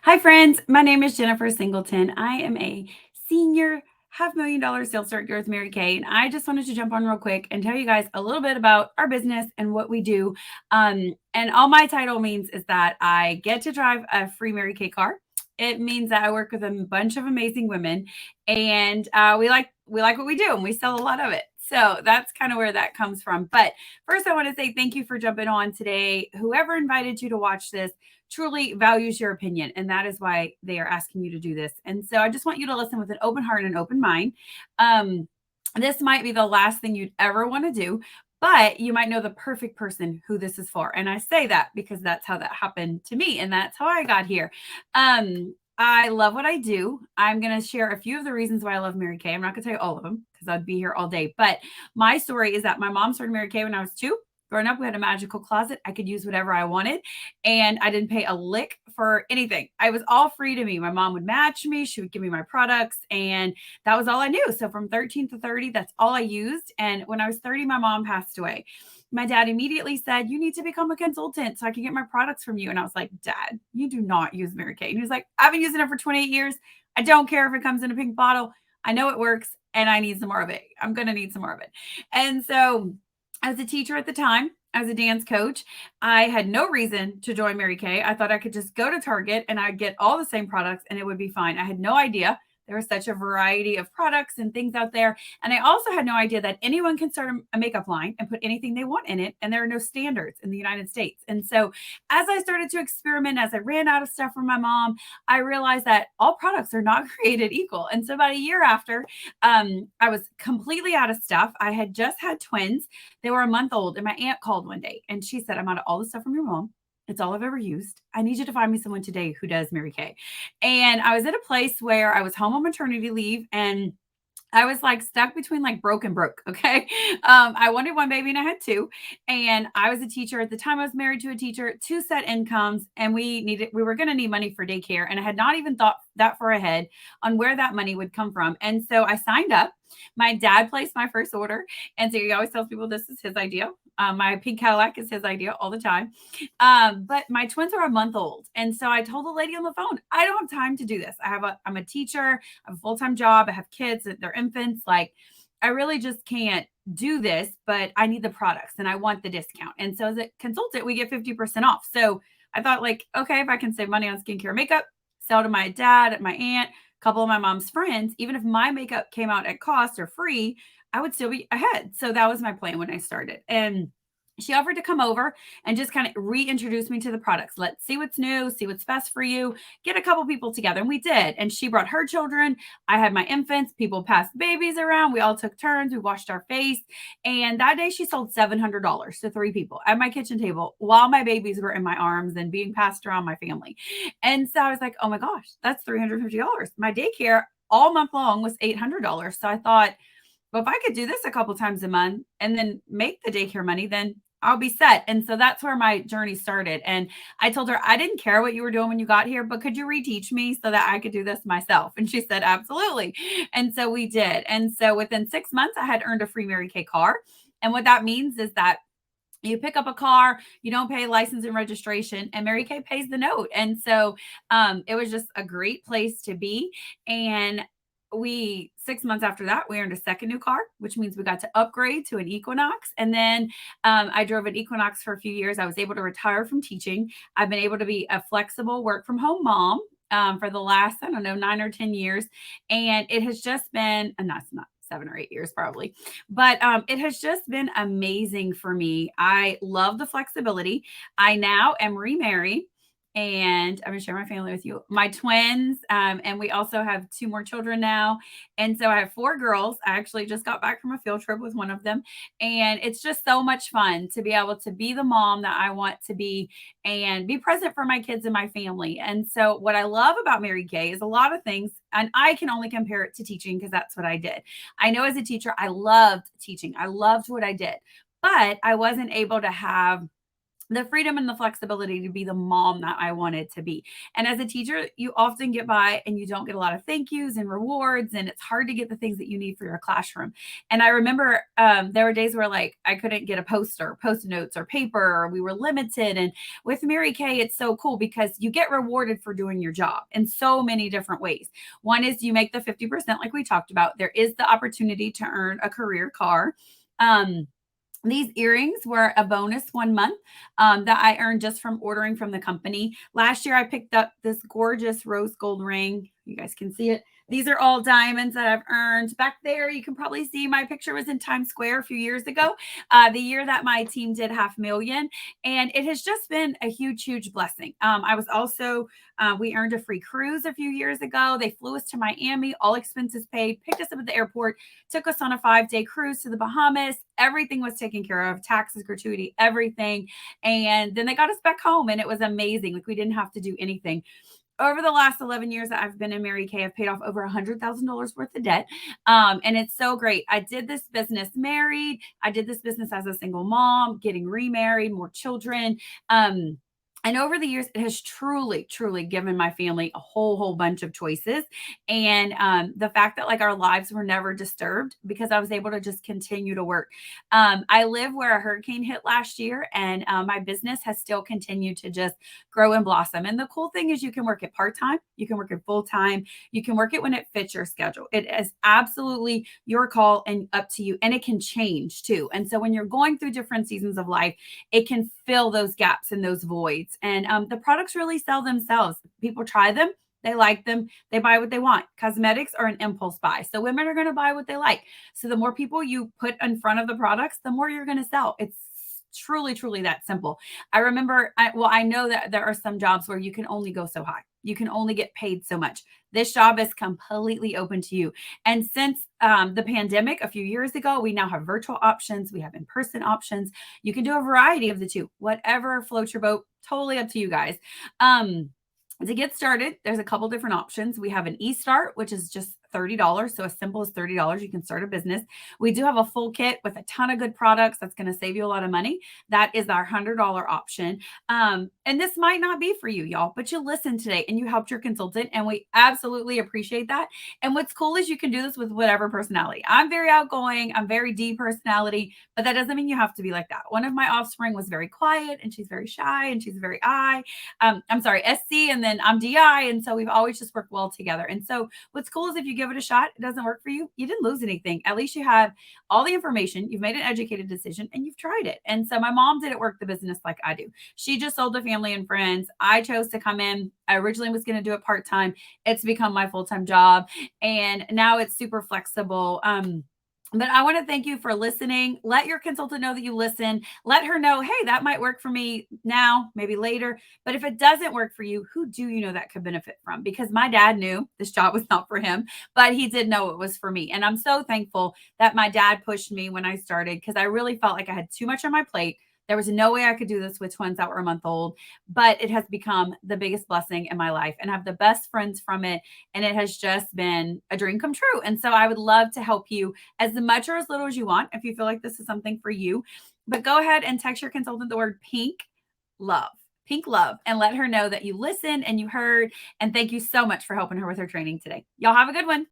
Hi, friends. My name is Jennifer Singleton. I am a senior $500,000 sales director with Mary Kay, and I just wanted to jump on real quick and tell you guys a little bit about our business and what we do. And all my title means is that I get to drive a free Mary Kay car. It means that I work with a bunch of amazing women, and we like what we do, and we sell a lot of it. So that's kind of where that comes from. But first, I want to say thank you for jumping on today. Whoever invited you to watch this truly values your opinion. And that is why they are asking you to do this. And so I just want you to listen with an open heart and an open mind. Um, this might be the last thing you'd ever want to do, but you might know the perfect person who this is for. And I say that because that's how that happened to me. And that's how I got here. I love what I do. I'm going to share a few of the reasons why I love Mary Kay. I'm not going to tell you all of them because I'd be here all day. But my story is that my mom started Mary Kay when I was 2. Growing up, we had a magical closet. I could use whatever I wanted, and I didn't pay a lick for anything. I was all free to me. My mom would match me. She would give me my products, and that was all I knew. So from 13 to 30, that's all I used. And when I was 30, my mom passed away. My dad immediately said, "You need to become a consultant so I can get my products from you." And I was like, "Dad, you do not use Mary Kay." And he was like, "I've been using it for 28 years. I don't care if it comes in a pink bottle. I know it works, and I need some more of it. I'm going to need some more of it." And so I was a teacher at the time. I was a dance coach. I had no reason to join Mary Kay. I thought I could just go to Target and I'd get all the same products and it would be fine. I had no idea there was such a variety of products and things out there. And I also had no idea that anyone can start a makeup line and put anything they want in it. And there are no standards in the United States. And so as I started to experiment, as I ran out of stuff from my mom, I realized that all products are not created equal. And so about a year after, I was completely out of stuff. I had just had twins. They were a month old, and my aunt called one day and she said, "I'm out of all the stuff from your mom. It's all I've ever used. I need you to find me someone today who does Mary Kay." And I was at a place where I was home on maternity leave and I was like stuck between like broke and broke. Okay. I wanted one baby and I had two. And I was a teacher at the time. I was married to a teacher, two set incomes, and we were going to need money for daycare. And I had not even thought that far ahead on where that money would come from. And so I signed up. My dad placed my first order. And so he always tells people this is his idea. My pink Cadillac is his idea all the time. But my twins are a month old. And so I told the lady on the phone, I don't have time to do this. I'm a teacher, I have a full-time job, I have kids, they're infants. Like, I really just can't do this, but I need the products and I want the discount. And so as a consultant, we get 50% off. So I thought, like, okay, if I can save money on skincare makeup, sell to my dad, my aunt, a couple of my mom's friends, even if my makeup came out at cost or free, I would still be ahead. So that was my plan when I started. And she offered to come over and just kind of reintroduce me to the products. Let's see what's new, see what's best for you, get a couple people together. And we did. And she brought her children. I had my infants. People passed babies around. We all took turns. We washed our face. And that day she sold $700 to 3 people at my kitchen table while my babies were in my arms and being passed around my family. And so I was like, oh my gosh, that's $350. My daycare all month long was $800. So I thought, well, if I could do this a couple times a month and then make the daycare money, then I'll be set. And so that's where my journey started. And I told her, I didn't care what you were doing when you got here, but could you reteach me so that I could do this myself? And she said, absolutely. And so we did. And so within 6 months, I had earned a free Mary Kay car. And what that means is that you pick up a car, you don't pay license and registration, and Mary Kay pays the note. And so it was just a great place to be. And 6 months after that, we earned a second new car, which means we got to upgrade to an Equinox. And then I drove an Equinox for a few years. I was able to retire from teaching. I've been able to be a flexible work from home mom. For the last, I don't know, 9 or 10 years. And it has just been, and that's not 7 or 8 years probably, but it has just been amazing for me. I love the flexibility. I now am remarried and I'm going to share my family with you. My twins, and we also have 2 more children now. And so I have 4 girls. I actually just got back from a field trip with one of them. And it's just so much fun to be able to be the mom that I want to be and be present for my kids and my family. And so what I love about Mary Kay is a lot of things, and I can only compare it to teaching because that's what I did. I know as a teacher, I loved teaching. I loved what I did, but I wasn't able to have the freedom and the flexibility to be the mom that I wanted to be. And as a teacher, you often get by and you don't get a lot of thank yous and rewards, and it's hard to get the things that you need for your classroom. And I remember there were days where like I couldn't get a poster, post notes, or paper, or we were limited. And with Mary Kay, it's so cool because you get rewarded for doing your job in so many different ways. One is you make the 50%, like we talked about. There is the opportunity to earn a career car. Um, these earrings were a bonus 1 month that I earned just from ordering from the company. Last year, I picked up this gorgeous rose gold ring. You guys can see it. These are all diamonds that I've earned. Back there, you can probably see my picture was in Times Square a few years ago, the year that my team did 500,000. And it has just been a huge, huge blessing. I was also, we earned a free cruise a few years ago. They flew us to Miami, all expenses paid, picked us up at the airport, took us on a 5-day cruise to the Bahamas. Everything was taken care of, taxes, gratuity, everything. And then they got us back home and it was amazing. Like we didn't have to do anything. Over the last 11 years that I've been in Mary Kay, I've paid off over $100,000 worth of debt. And it's so great. I did this business married. I did this business as a single mom, getting remarried, more children. And over the years, it has truly, truly given my family a whole bunch of choices. And the fact that like our lives were never disturbed because I was able to just continue to work. I live where a hurricane hit last year, and my business has still continued to just grow and blossom. And the cool thing is, you can work it part time, you can work it full time, you can work it when it fits your schedule. It is absolutely your call and up to you, and it can change too. And so when you're going through different seasons of life, it can fill those gaps and those voids. And the products really sell themselves. People try them, they like them, they buy what they want. Cosmetics are an impulse buy. So women are going to buy what they like. So the more people you put in front of the products, the more you're going to sell. It's truly, truly that simple. I remember, I know that there are some jobs where you can only go so high. You can only get paid so much. This job is completely open to you. And since the pandemic a few years ago, we now have virtual options, we have in person options. You can do a variety of the two, whatever floats your boat, totally up to you guys. To get started, there's a couple different options. We have an e-start, which is just $30. So as simple as $30, you can start a business. We do have a full kit with a ton of good products that's going to save you a lot of money. That is our $100 option. And this might not be for you, y'all, but you listened today and you helped your consultant, and we absolutely appreciate that. And what's cool is you can do this with whatever personality. I'm very outgoing. I'm very D personality, but that doesn't mean you have to be like that. One of my offspring was very quiet and she's very shy and she's very I'm sorry, SC, and then I'm DI. And so we've always just worked well together. And so what's cool is if you give it a shot, it doesn't work for you, you didn't lose anything. At least you have all the information, you've made an educated decision, and you've tried it. And so my mom didn't work the business like I do. She just sold to family and friends. I chose to come in. I originally was going to do it part-time. It's become my full-time job. And now it's super flexible. But I want to thank you for listening. Let your consultant know that you listen. Let her know, hey, that might work for me now, maybe later. But if it doesn't work for you, who do you know that could benefit from? Because my dad knew this job was not for him, but he did know it was for me. And I'm so thankful that my dad pushed me when I started, because I really felt like I had too much on my plate. There was no way I could do this with twins that were a month old, but it has become the biggest blessing in my life, and I have the best friends from it. And it has just been a dream come true. And so I would love to help you as much or as little as you want if you feel like this is something for you. But go ahead and text your consultant the word pink love, and let her know that you listened and you heard. And thank you so much for helping her with her training today. Y'all have a good one.